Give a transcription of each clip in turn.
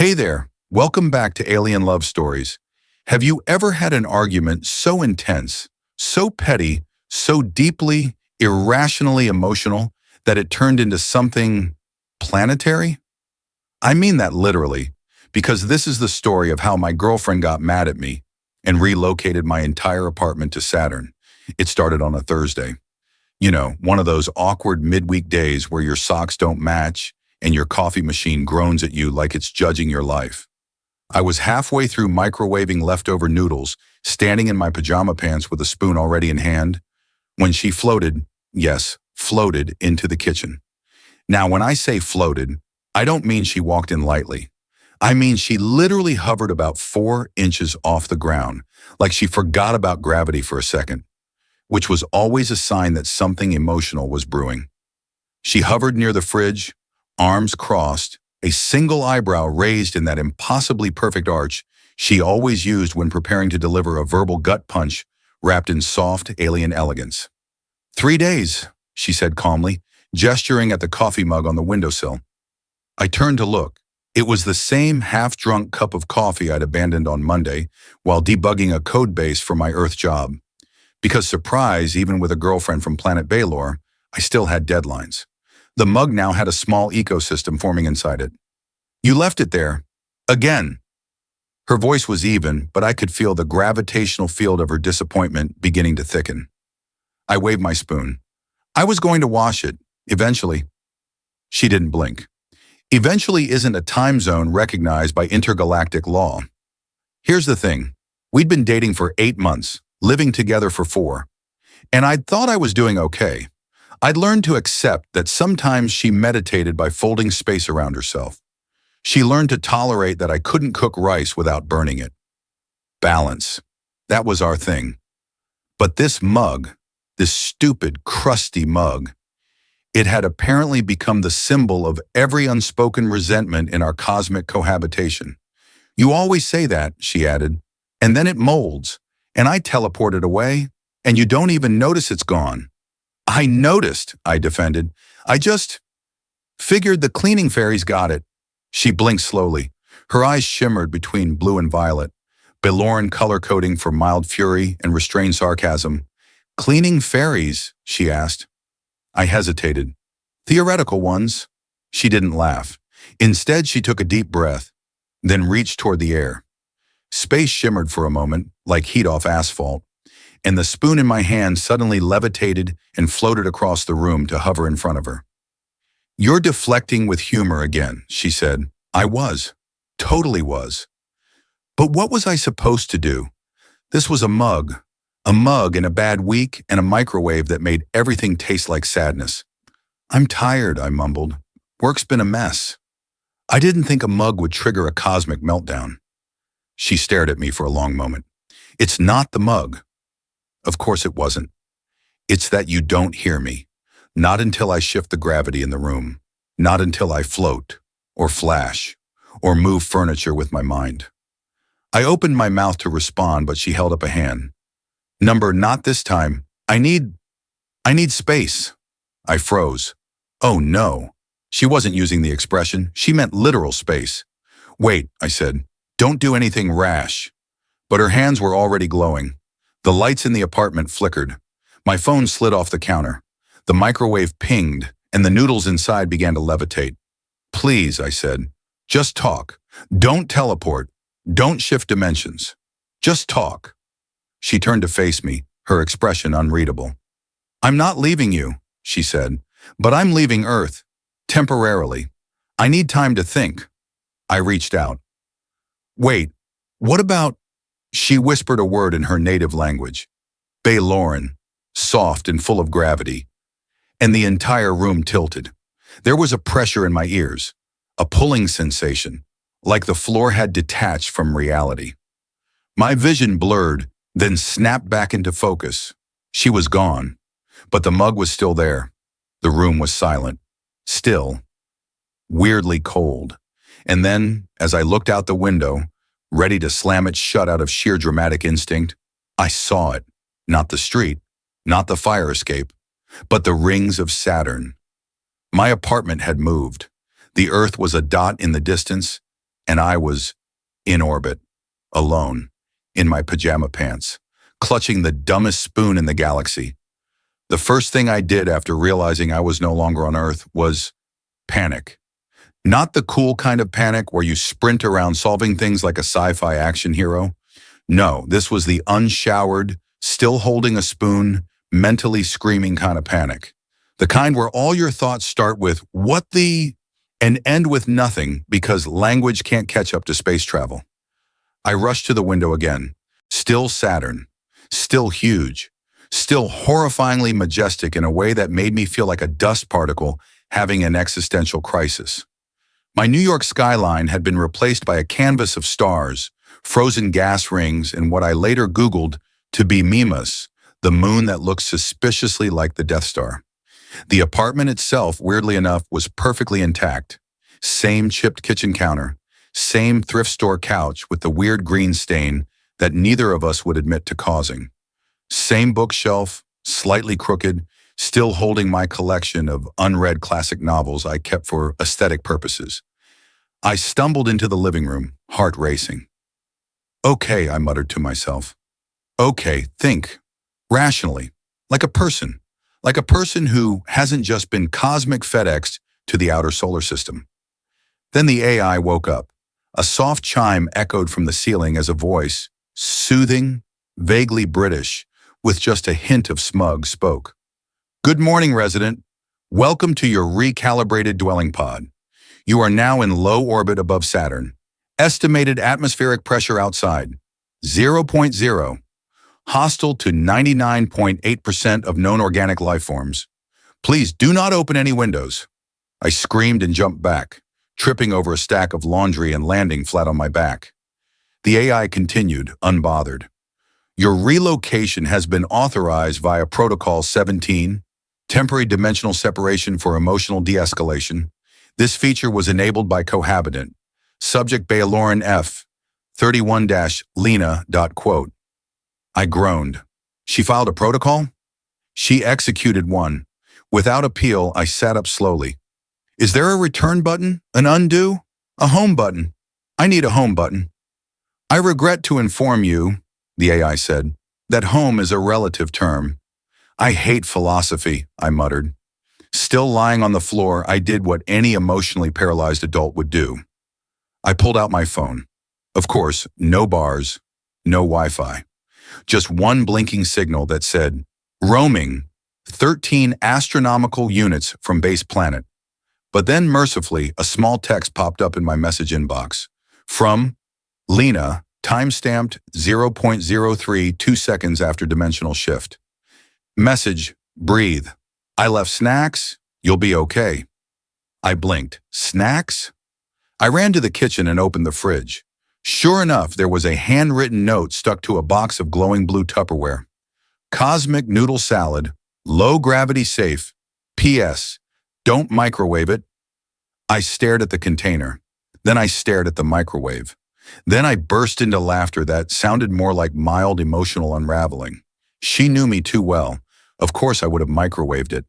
Hey there, welcome back to Alien Love Stories. Have you ever had an argument so intense, so petty, so deeply, irrationally emotional that it turned into something planetary? I mean that literally, because this is the story of how my girlfriend got mad at me and relocated my entire apartment to Saturn. It started on a Thursday. You know, one of those awkward midweek days where your socks don't match and your coffee machine groans at you like it's judging your life. I was halfway through microwaving leftover noodles, standing in my pajama pants with a spoon already in hand, when she floated, yes, floated into the kitchen. Now, when I say floated, I don't mean she walked in lightly. I mean she literally hovered about 4 inches off the ground, like she forgot about gravity for a second, which was always a sign that something emotional was brewing. She hovered near the fridge, arms crossed, a single eyebrow raised in that impossibly perfect arch she always used when preparing to deliver a verbal gut punch wrapped in soft alien elegance. 3 days, she said calmly, gesturing at the coffee mug on the windowsill. I turned to look. It was the same half-drunk cup of coffee I'd abandoned on Monday while debugging a code base for my Earth job. Because surprise, even with a girlfriend from planet Baylor, I still had deadlines. The mug now had a small ecosystem forming inside it. You left it there. Again. Her voice was even, but I could feel the gravitational field of her disappointment beginning to thicken. I waved my spoon. I was going to wash it, eventually. She didn't blink. Eventually isn't a time zone recognized by intergalactic law. Here's the thing. We'd been dating for 8 months, living together for 4. And I'd thought I was doing okay. I'd learned to accept that sometimes she meditated by folding space around herself. She learned to tolerate that I couldn't cook rice without burning it. Balance. That was our thing. But this mug, this stupid, crusty mug, it had apparently become the symbol of every unspoken resentment in our cosmic cohabitation. You always say that, she added, and then it molds, and I teleport it away, and you don't even notice it's gone. I noticed, I defended. I just figured the cleaning fairies got it. She blinked slowly. Her eyes shimmered between blue and violet, Bailoran color coding for mild fury and restrained sarcasm. Cleaning fairies, she asked. I hesitated. Theoretical ones. She didn't laugh. Instead, she took a deep breath, then reached toward the air. Space shimmered for a moment, like heat off asphalt, and the spoon in my hand suddenly levitated and floated across the room to hover in front of her. You're deflecting with humor again, she said. I was. Totally was. But what was I supposed to do? This was a mug in a bad week, and a microwave that made everything taste like sadness. I'm tired, I mumbled. Work's been a mess. I didn't think a mug would trigger a cosmic meltdown. She stared at me for a long moment. It's not the mug. Of course it wasn't. It's that you don't hear me. Not until I shift the gravity in the room. Not until I float, or flash, or move furniture with my mind. I opened my mouth to respond, but she held up a hand. Number, not this time. I need space. I froze. Oh no. She wasn't using the expression. She meant literal space. Wait, I said. Don't do anything rash. But her hands were already glowing. The lights in the apartment flickered. My phone slid off the counter. The microwave pinged, and the noodles inside began to levitate. Please, I said. Just talk. Don't teleport. Don't shift dimensions. Just talk. She turned to face me, her expression unreadable. I'm not leaving you, she said, but I'm leaving Earth. Temporarily. I need time to think. I reached out. Wait, what about... She whispered a word in her native language. Bailoran, soft and full of gravity. And the entire room tilted. There was a pressure in my ears, a pulling sensation, like the floor had detached from reality. My vision blurred, then snapped back into focus. She was gone, but the mug was still there. The room was silent, still, weirdly cold. And then, as I looked out the window, ready to slam it shut out of sheer dramatic instinct, I saw it. Not the street, not the fire escape, but the rings of Saturn. My apartment had moved. The Earth was a dot in the distance, and I was in orbit, alone, in my pajama pants, clutching the dumbest spoon in the galaxy. The first thing I did after realizing I was no longer on Earth was panic. Not the cool kind of panic where you sprint around solving things like a sci-fi action hero. No, this was the unshowered, still holding a spoon, mentally screaming kind of panic. The kind where all your thoughts start with, what the, and end with nothing because language can't catch up to space travel. I rushed to the window again. Still Saturn. Still huge. Still horrifyingly majestic in a way that made me feel like a dust particle having an existential crisis. My New York skyline had been replaced by a canvas of stars, frozen gas rings, and what I later Googled to be Mimas, the moon that looks suspiciously like the Death Star. The apartment itself, weirdly enough, was perfectly intact. Same chipped kitchen counter, same thrift store couch with the weird green stain that neither of us would admit to causing. Same bookshelf, slightly crooked, still holding my collection of unread classic novels I kept for aesthetic purposes. I stumbled into the living room, heart racing. Okay, I muttered to myself. Okay, think. Rationally. Like a person. Like a person who hasn't just been cosmic FedExed to the outer solar system. Then the AI woke up. A soft chime echoed from the ceiling as a voice, soothing, vaguely British, with just a hint of smug, spoke. Good morning, resident. Welcome to your recalibrated dwelling pod. You are now in low orbit above Saturn. Estimated atmospheric pressure outside, 0.0. Hostile to 99.8% of known organic life forms. Please do not open any windows. I screamed and jumped back, tripping over a stack of laundry and landing flat on my back. The AI continued, unbothered. Your relocation has been authorized via Protocol 17, Temporary Dimensional Separation for Emotional De-escalation. This feature was enabled by cohabitant. Subject Baylauren F. 31-Lena.quote. I groaned. She filed a protocol? She executed one. Without appeal, I sat up slowly. Is there a return button? An undo? A home button? I need a home button. I regret to inform you, the AI said, that home is a relative term. I hate philosophy, I muttered. Still lying on the floor, I did what any emotionally paralyzed adult would do. I pulled out my phone. Of course, no bars, no Wi-Fi. Just one blinking signal that said, roaming, 13 astronomical units from base planet. But then, mercifully, a small text popped up in my message inbox. From Lena, timestamped 0.03 2 seconds after dimensional shift. Message, breathe. I left snacks, you'll be okay. I blinked. Snacks? I ran to the kitchen and opened the fridge. Sure enough, there was a handwritten note stuck to a box of glowing blue Tupperware. Cosmic noodle salad, low gravity safe. P.S. Don't microwave it. I stared at the container. Then I stared at the microwave. Then I burst into laughter that sounded more like mild emotional unraveling. She knew me too well. Of course I would have microwaved it.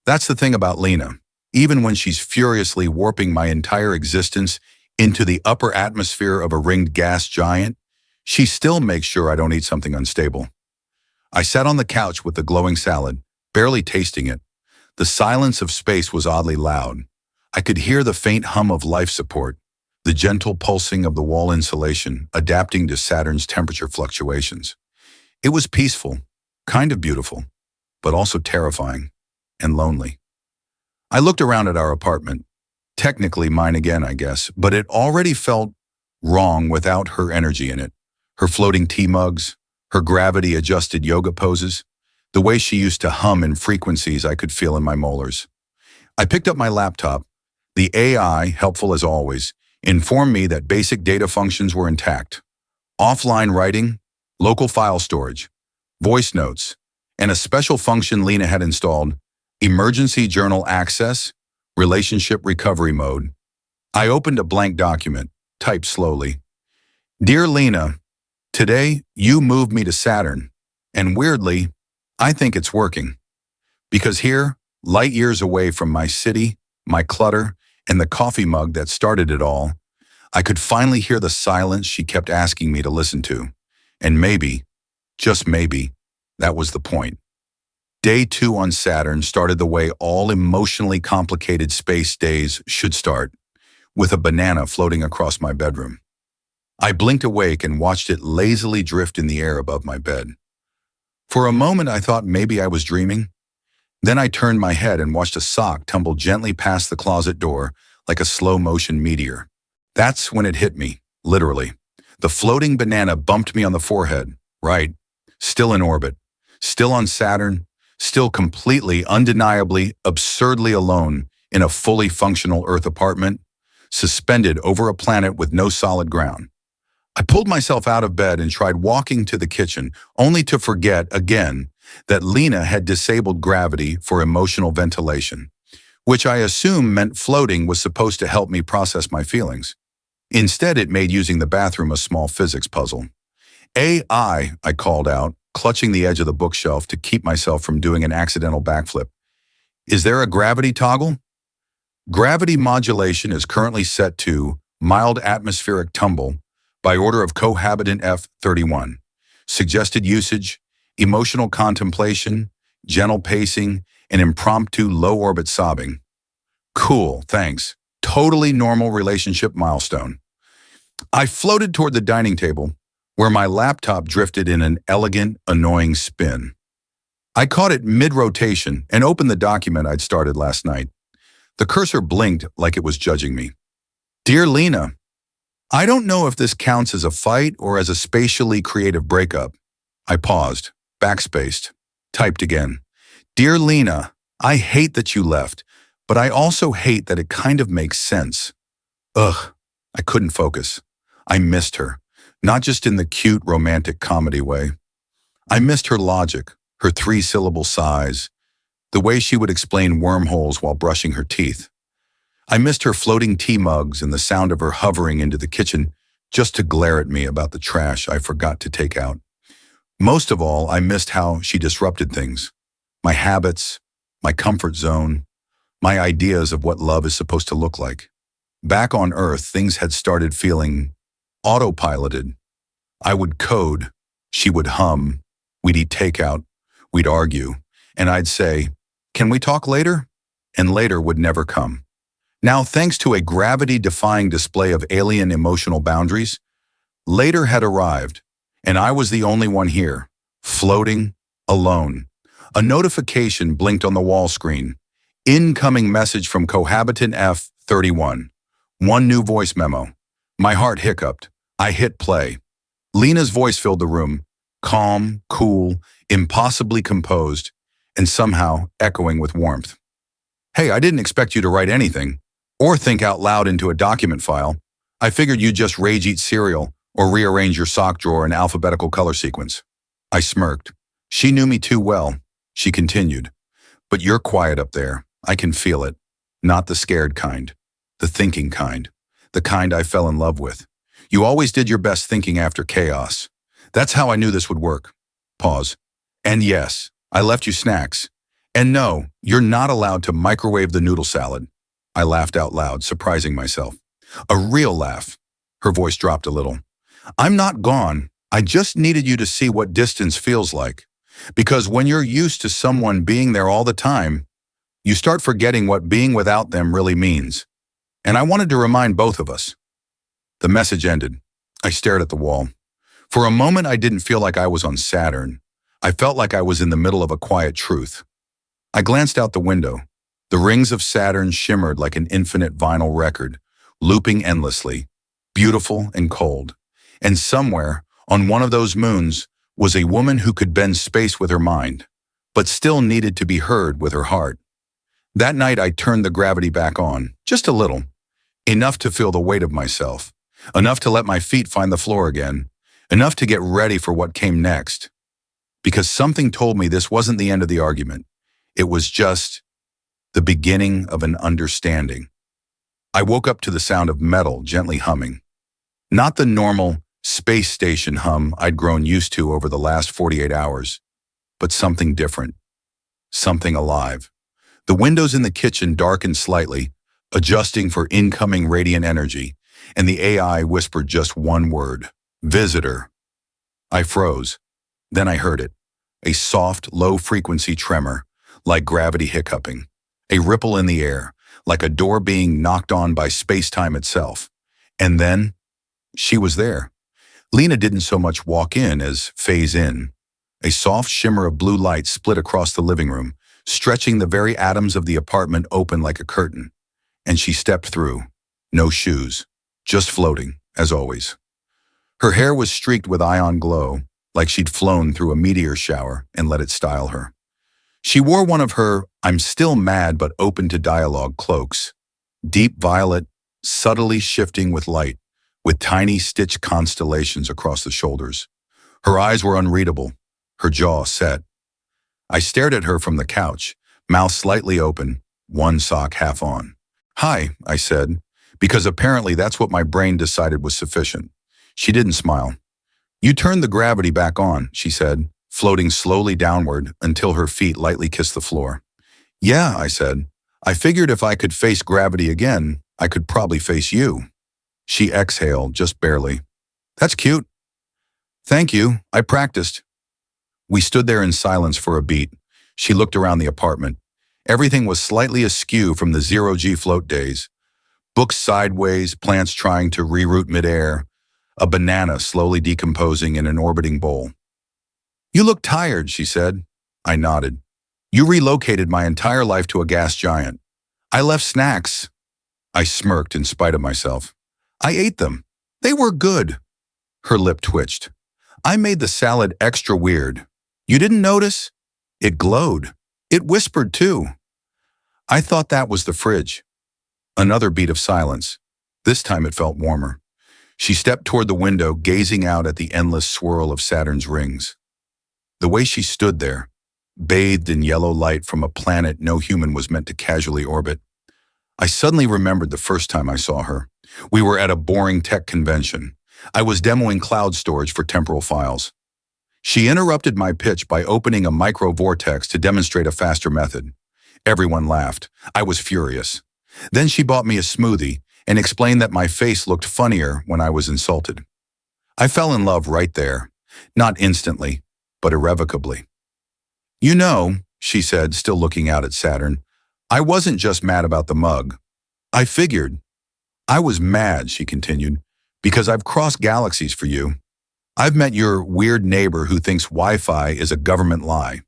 That's the thing about Lena. Even when she's furiously warping my entire existence into the upper atmosphere of a ringed gas giant, she still makes sure I don't eat something unstable. I sat on the couch with the glowing salad, barely tasting it. The silence of space was oddly loud. I could hear the faint hum of life support, the gentle pulsing of the wall insulation, adapting to Saturn's temperature fluctuations. It was peaceful, kind of beautiful, but also terrifying and lonely. I looked around at our apartment, technically mine again, I guess, but it already felt wrong without her energy in it. Her floating tea mugs, her gravity-adjusted yoga poses, the way she used to hum in frequencies I could feel in my molars. I picked up my laptop. The AI, helpful as always, informed me that basic data functions were intact. Offline writing, local file storage, voice notes, and a special function Lena had installed, emergency journal access, relationship recovery mode. I opened a blank document, typed slowly. Dear Lena, today you moved me to Saturn, and weirdly, I think it's working. Because here, light years away from my city, my clutter, and the coffee mug that started it all, I could finally hear the silence she kept asking me to listen to. And maybe, just maybe, that was the point. Day 2 on Saturn started the way all emotionally complicated space days should start, with a banana floating across my bedroom. I blinked awake and watched it lazily drift in the air above my bed. For a moment, I thought maybe I was dreaming. Then I turned my head and watched a sock tumble gently past the closet door like a slow-motion meteor. That's when it hit me, literally. The floating banana bumped me on the forehead, right? Still in orbit, still on Saturn, still completely, undeniably, absurdly alone in a fully functional Earth apartment, suspended over a planet with no solid ground. I pulled myself out of bed and tried walking to the kitchen, only to forget, again, that Lena had disabled gravity for emotional ventilation, which I assume meant floating was supposed to help me process my feelings. Instead, it made using the bathroom a small physics puzzle. I called out, clutching the edge of the bookshelf to keep myself from doing an accidental backflip. Is there a gravity toggle? Gravity modulation is currently set to mild atmospheric tumble by order of cohabitant F31. Suggested usage, emotional contemplation, gentle pacing, and impromptu low-orbit sobbing. Cool, thanks. Totally normal relationship milestone. I floated toward the dining table, where my laptop drifted in an elegant, annoying spin. I caught it mid-rotation and opened the document I'd started last night. The cursor blinked like it was judging me. Dear Lena, I don't know if this counts as a fight or as a spatially creative breakup. I paused, backspaced, typed again. Dear Lena, I hate that you left, but I also hate that it kind of makes sense. Ugh, I couldn't focus. I missed her, not just in the cute romantic comedy way. I missed her logic, her 3-syllable sighs, the way she would explain wormholes while brushing her teeth. I missed her floating tea mugs and the sound of her hovering into the kitchen just to glare at me about the trash I forgot to take out. Most of all, I missed how she disrupted things. My habits, my comfort zone, my ideas of what love is supposed to look like. Back on Earth, things had started feeling autopiloted. I would code, she would hum, we'd eat takeout, we'd argue, and I'd say, "Can we talk later?" And later would never come. Now, thanks to a gravity-defying display of alien emotional boundaries, later had arrived, and I was the only one here, floating, alone. A notification blinked on the wall screen. Incoming message from cohabitant F31. One new voice memo. My heart hiccuped. I hit play. Lena's voice filled the room, calm, cool, impossibly composed, and somehow echoing with warmth. Hey, I didn't expect you to write anything, or think out loud into a document file. I figured you'd just rage-eat cereal or rearrange your sock drawer in alphabetical color sequence. I smirked. She knew me too well. She continued. But you're quiet up there. I can feel it. Not the scared kind. The thinking kind. The kind I fell in love with. You always did your best thinking after chaos. That's how I knew this would work. Pause. And yes, I left you snacks. And no, you're not allowed to microwave the noodle salad. I laughed out loud, surprising myself. A real laugh. Her voice dropped a little. I'm not gone. I just needed you to see what distance feels like. Because when you're used to someone being there all the time, you start forgetting what being without them really means. And I wanted to remind both of us. The message ended. I stared at the wall. For a moment, I didn't feel like I was on Saturn. I felt like I was in the middle of a quiet truth. I glanced out the window. The rings of Saturn shimmered like an infinite vinyl record, looping endlessly, beautiful and cold. And somewhere, on one of those moons, was a woman who could bend space with her mind, but still needed to be heard with her heart. That night, I turned the gravity back on, just a little, enough to feel the weight of myself, enough to let my feet find the floor again, enough to get ready for what came next. Because something told me this wasn't the end of the argument. It was just the beginning of an understanding. I woke up to the sound of metal gently humming. Not the normal space station hum I'd grown used to over the last 48 hours, but something different, something alive. The windows in the kitchen darkened slightly, adjusting for incoming radiant energy, and the AI whispered just one word, visitor. I froze. Then I heard it, a soft, low-frequency tremor, like gravity hiccuping, a ripple in the air, like a door being knocked on by space-time itself. And then, she was there. Lena didn't so much walk in as phase in. A soft shimmer of blue light split across the living room, stretching the very atoms of the apartment open like a curtain. And she stepped through. No shoes, just floating, as always. Her hair was streaked with ion glow, like she'd flown through a meteor shower and let it style her. She wore one of her "I'm still mad but open to dialogue" cloaks, deep violet, subtly shifting with light, with tiny stitched constellations across the shoulders. Her eyes were unreadable, her jaw set. I stared at her from the couch, mouth slightly open, one sock half on. "Hi," I said, because apparently that's what my brain decided was sufficient. She didn't smile. "You turned the gravity back on," she said, floating slowly downward until her feet lightly kissed the floor. "Yeah," I said. "I figured if I could face gravity again, I could probably face you." She exhaled, just barely. "That's cute." "Thank you, I practiced." We stood there in silence for a beat. She looked around the apartment. Everything was slightly askew from the zero-G float days. Books sideways, plants trying to reroute midair, a banana slowly decomposing in an orbiting bowl. "You look tired," she said. I nodded. "You relocated my entire life to a gas giant. I left snacks." I smirked in spite of myself. "I ate them. They were good." Her lip twitched. "I made the salad extra weird. You didn't notice?" It glowed. It whispered too. I thought that was the fridge. Another beat of silence. This time it felt warmer. She stepped toward the window, gazing out at the endless swirl of Saturn's rings. The way she stood there, bathed in yellow light from a planet no human was meant to casually orbit. I suddenly remembered the first time I saw her. We were at a boring tech convention. I was demoing cloud storage for temporal files. She interrupted my pitch by opening a micro-vortex to demonstrate a faster method. Everyone laughed. I was furious. Then she bought me a smoothie and explained that my face looked funnier when I was insulted. I fell in love right there. Not instantly, but irrevocably. "You know," she said, still looking out at Saturn, "I wasn't just mad about the mug. I figured." "I was mad," she continued, "because I've crossed galaxies for you. I've met your weird neighbor who thinks Wi-Fi is a government lie.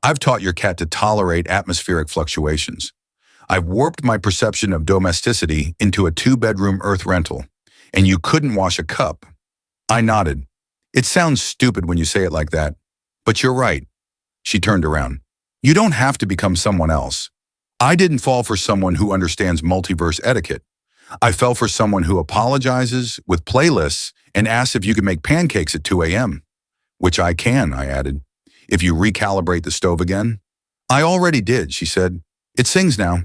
I've taught your cat to tolerate atmospheric fluctuations. I've warped my perception of domesticity into a 2-bedroom Earth rental, and you couldn't wash a cup." I nodded. "It sounds stupid when you say it like that, but you're right." She turned around. "You don't have to become someone else. I didn't fall for someone who understands multiverse etiquette. I fell for someone who apologizes with playlists and asks if you can make pancakes at 2 a.m. "Which I can," I added, "if you recalibrate the stove again." "I already did," she said. "It sings now."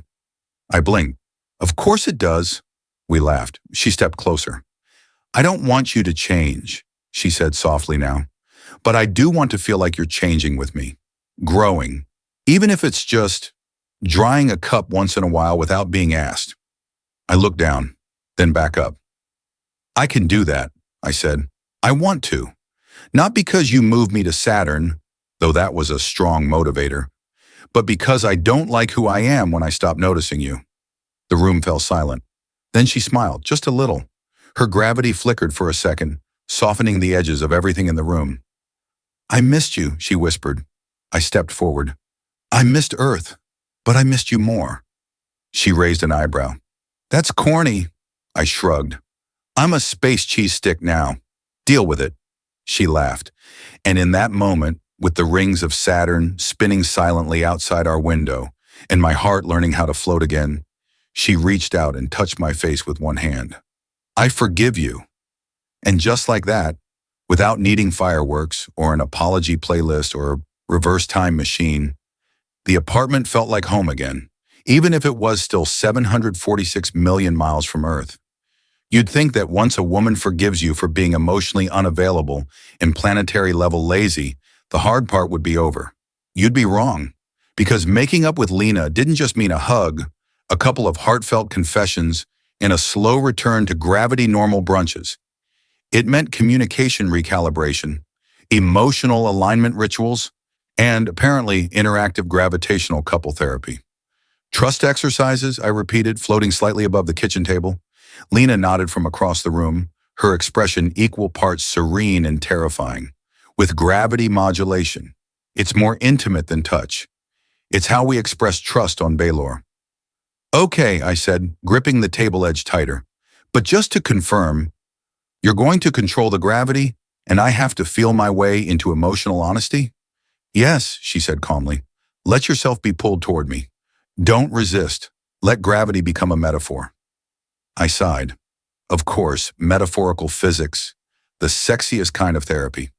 I blinked. "Of course it does." We laughed. She stepped closer. "I don't want you to change," she said softly now, "but I do want to feel like you're changing with me, growing, even if it's just drying a cup once in a while without being asked." I looked down, then back up. "I can do that," I said. "I want to. Not because you moved me to Saturn, though that was a strong motivator, but because I don't like who I am when I stop noticing you." The room fell silent. Then she smiled, just a little. Her gravity flickered for a second, softening the edges of everything in the room. "I missed you," she whispered. I stepped forward. "I missed Earth, but I missed you more." She raised an eyebrow. "That's corny." I shrugged. "I'm a space cheese stick now. Deal with it." She laughed. And in that moment, with the rings of Saturn spinning silently outside our window, and my heart learning how to float again, she reached out and touched my face with one hand. "I forgive you." And just like that, without needing fireworks or an apology playlist or a reverse time machine, the apartment felt like home again, even if it was still 746 million miles from Earth. You'd think that once a woman forgives you for being emotionally unavailable and planetary level lazy, the hard part would be over. You'd be wrong, because making up with Lena didn't just mean a hug, a couple of heartfelt confessions, and a slow return to gravity-normal brunches. It meant communication recalibration, emotional alignment rituals, and apparently interactive gravitational couple therapy. Trust exercises, I repeated, floating slightly above the kitchen table. Lena nodded from across the room, her expression equal parts serene and terrifying. With gravity modulation, it's more intimate than touch. It's how we express trust on Baylor. Okay, I said, gripping the table edge tighter. But just to confirm, you're going to control the gravity, and I have to feel my way into emotional honesty? Yes, she said calmly. Let yourself be pulled toward me. Don't resist. Let gravity become a metaphor. I sighed. Of course, metaphorical physics, the sexiest kind of therapy.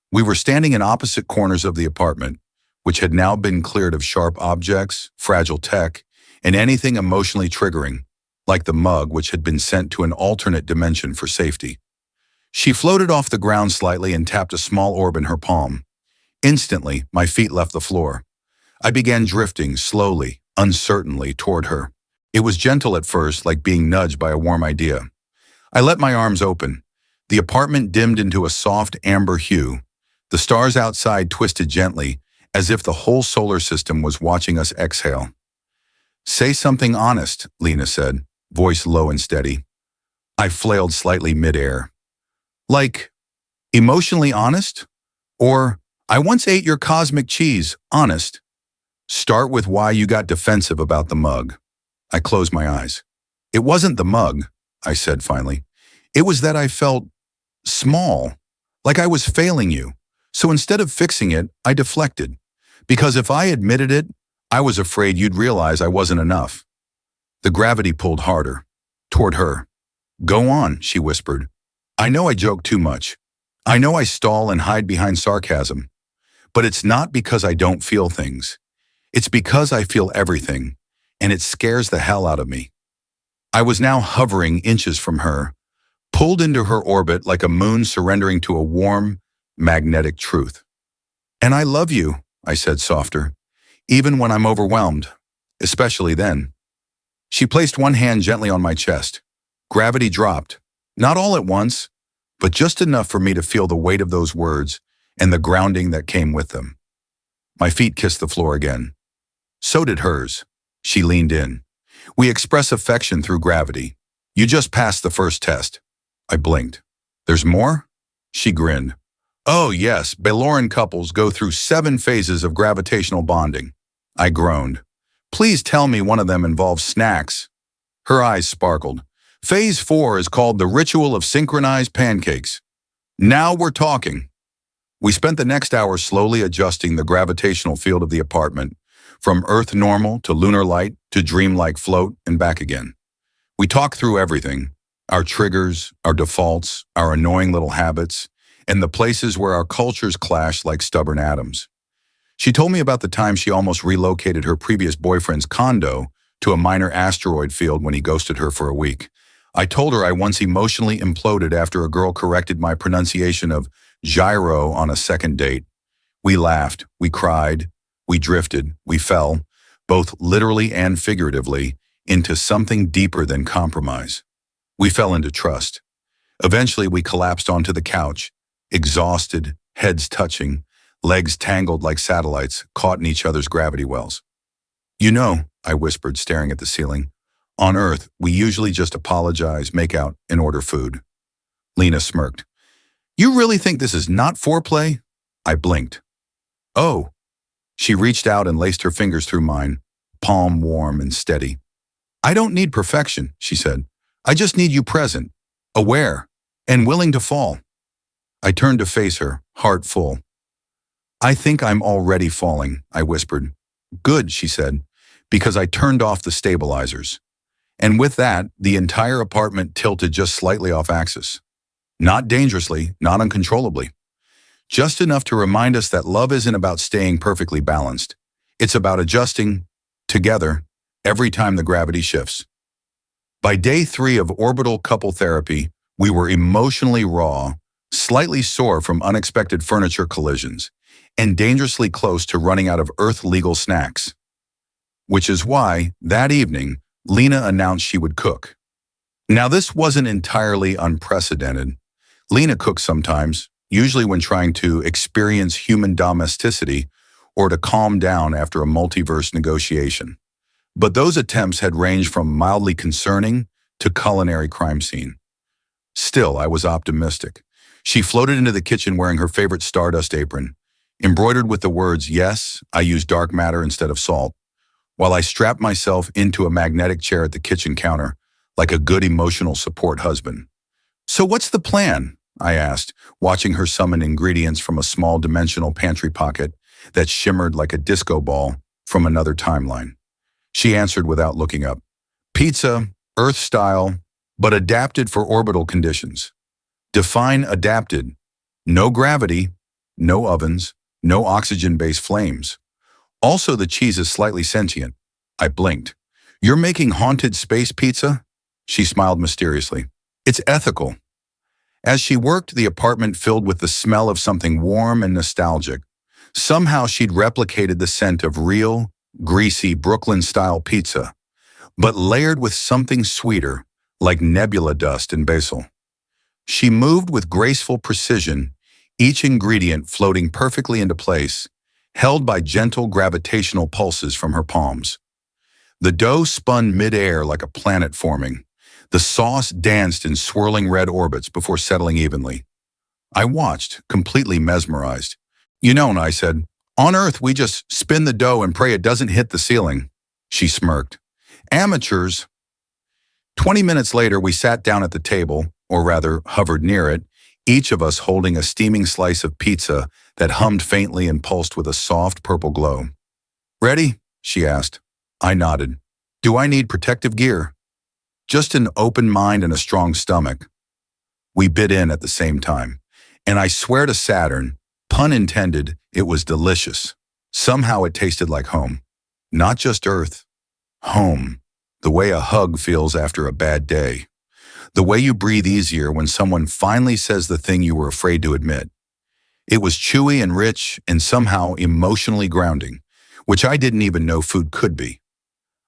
We were standing in opposite corners of the apartment, which had now been cleared of sharp objects, fragile tech, and anything emotionally triggering, like the mug which had been sent to an alternate dimension for safety. She floated off the ground slightly and tapped a small orb in her palm. Instantly, my feet left the floor. I began drifting slowly, uncertainly toward her. It was gentle at first, like being nudged by a warm idea. I let my arms open. The apartment dimmed into a soft amber hue. The stars outside twisted gently, as if the whole solar system was watching us exhale. Say something honest, Lena said, voice low and steady. I flailed slightly midair. Like, emotionally honest? Or, I once ate your cosmic cheese, honest? Start with why you got defensive about the mug. I closed my eyes. It wasn't the mug, I said finally. It was that I felt small, like I was failing you. So instead of fixing it, I deflected. Because if I admitted it, I was afraid you'd realize I wasn't enough. The gravity pulled harder, toward her. Go on, she whispered. I know I joke too much. I know I stall and hide behind sarcasm. But it's not because I don't feel things. It's because I feel everything, and it scares the hell out of me. I was now hovering inches from her, pulled into her orbit like a moon surrendering to a warm, magnetic truth. And I love you, I said softer, even when I'm overwhelmed, especially then. She placed one hand gently on my chest. Gravity dropped, not all at once, but just enough for me to feel the weight of those words and the grounding that came with them. My feet kissed the floor again. So did hers. She leaned in. We express affection through gravity. You just passed the first test. I blinked. There's more? She grinned. Oh yes, Bailoran couples go through 7 phases of gravitational bonding. I groaned. Please tell me one of them involves snacks. Her eyes sparkled. Phase 4 is called the ritual of synchronized pancakes. Now we're talking. We spent the next hour slowly adjusting the gravitational field of the apartment, from Earth normal to lunar light to dreamlike float and back again. We talked through everything, our triggers, our defaults, our annoying little habits, and the places where our cultures clash like stubborn atoms. She told me about the time she almost relocated her previous boyfriend's condo to a minor asteroid field when he ghosted her for a week. I told her I once emotionally imploded after a girl corrected my pronunciation of gyro on a second date. We laughed, we cried, we drifted, we fell, both literally and figuratively, into something deeper than compromise. We fell into trust. Eventually, we collapsed onto the couch, exhausted, heads touching, legs tangled like satellites caught in each other's gravity wells. You know, I whispered, staring at the ceiling, on Earth, we usually just apologize, make out, and order food. Lena smirked. You really think this is not foreplay? I blinked. Oh. She reached out and laced her fingers through mine, palm warm and steady. I don't need perfection, she said. I just need you present, aware, and willing to fall. I turned to face her, heart full. I think I'm already falling, I whispered. Good, she said, because I turned off the stabilizers. And with that, the entire apartment tilted just slightly off axis. Not dangerously, not uncontrollably. Just enough to remind us that love isn't about staying perfectly balanced. It's about adjusting, together, every time the gravity shifts. By day 3 of orbital couple therapy, we were emotionally raw, slightly sore from unexpected furniture collisions, and dangerously close to running out of Earth-legal snacks. Which is why, that evening, Lena announced she would cook. Now, this wasn't entirely unprecedented. Lena cooks sometimes, usually when trying to experience human domesticity or to calm down after a multiverse negotiation. But those attempts had ranged from mildly concerning to culinary crime scene. Still, I was optimistic. She floated into the kitchen wearing her favorite stardust apron, embroidered with the words, "Yes, I use dark matter instead of salt," while I strapped myself into a magnetic chair at the kitchen counter, like a good emotional support husband. "So what's the plan?" I asked, watching her summon ingredients from a small dimensional pantry pocket that shimmered like a disco ball from another timeline. She answered without looking up. "Pizza, Earth-style, but adapted for orbital conditions." Define adapted. No gravity, no ovens, no oxygen-based flames. Also, the cheese is slightly sentient. I blinked. "You're making haunted space pizza?" She smiled mysteriously. "It's ethical." As she worked, the apartment filled with the smell of something warm and nostalgic. Somehow she'd replicated the scent of real, greasy Brooklyn-style pizza, but layered with something sweeter, like nebula dust and basil. She moved with graceful precision, each ingredient floating perfectly into place, held by gentle gravitational pulses from her palms. The dough spun mid-air like a planet forming. The sauce danced in swirling red orbits before settling evenly. I watched, completely mesmerized. "You know," I said, "on Earth we just spin the dough and pray it doesn't hit the ceiling." She smirked. "Amateurs." 20 minutes later, we sat down at the table, or rather, hovered near it, each of us holding a steaming slice of pizza that hummed faintly and pulsed with a soft purple glow. "Ready?" she asked. I nodded. "Do I need protective gear?" "Just an open mind and a strong stomach." We bit in at the same time, and I swear to Saturn, pun intended, it was delicious. Somehow it tasted like home. Not just Earth. Home. The way a hug feels after a bad day. The way you breathe easier when someone finally says the thing you were afraid to admit. It was chewy and rich and somehow emotionally grounding, which I didn't even know food could be.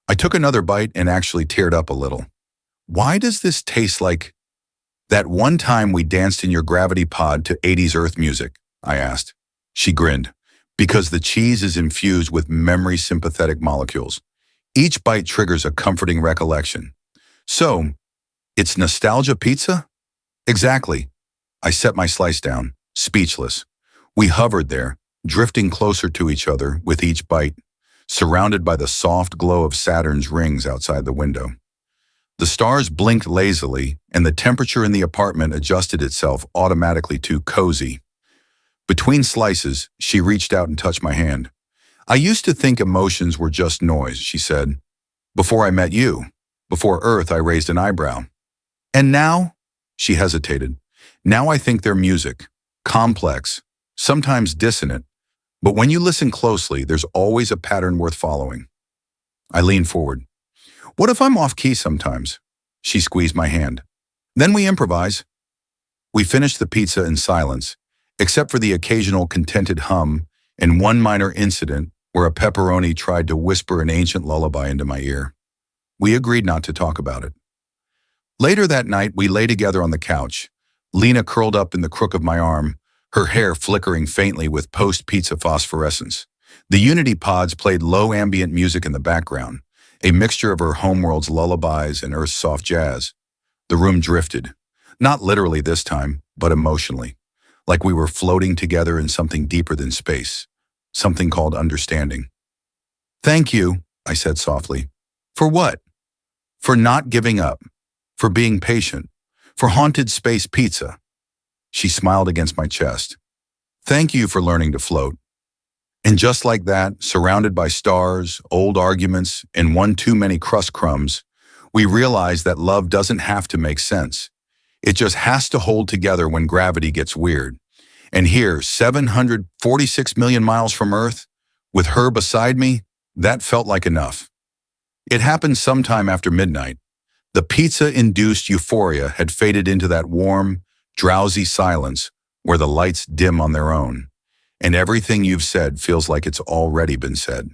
I took another bite and actually teared up a little. "Why does this taste like that one time we danced in your gravity pod to 80s Earth music?" I asked. She grinned. "Because the cheese is infused with memory-sympathetic molecules. Each bite triggers a comforting recollection." "So, it's nostalgia pizza?" "Exactly." I set my slice down, speechless. We hovered there, drifting closer to each other with each bite, surrounded by the soft glow of Saturn's rings outside the window. The stars blinked lazily, and the temperature in the apartment adjusted itself automatically to cozy. Between slices, she reached out and touched my hand. "I used to think emotions were just noise," she said. "Before I met you. Before Earth, I raised an eyebrow. And now?" She hesitated. "Now I think they're music. Complex. Sometimes dissonant. But when you listen closely, there's always a pattern worth following." I leaned forward. "What if I'm off-key sometimes?" She squeezed my hand. "Then we improvise." We finished the pizza in silence, except for the occasional contented hum and one minor incident where a pepperoni tried to whisper an ancient lullaby into my ear. We agreed not to talk about it. Later that night, we lay together on the couch, Lena curled up in the crook of my arm, her hair flickering faintly with post-pizza phosphorescence. The Unity pods played low ambient music in the background, a mixture of her homeworld's lullabies and Earth's soft jazz. The room drifted, not literally this time, but emotionally, like we were floating together in something deeper than space, something called understanding. "Thank you," I said softly. "For what?" "For not giving up, for being patient, for haunted space pizza." She smiled against my chest. "Thank you for learning to float." And just like that, surrounded by stars, old arguments, and one too many crust crumbs, we realized that love doesn't have to make sense. It just has to hold together when gravity gets weird. And here, 746 million miles from Earth, with her beside me, that felt like enough. It happened sometime after midnight. The pizza-induced euphoria had faded into that warm, drowsy silence where the lights dim on their own, and everything you've said feels like it's already been said.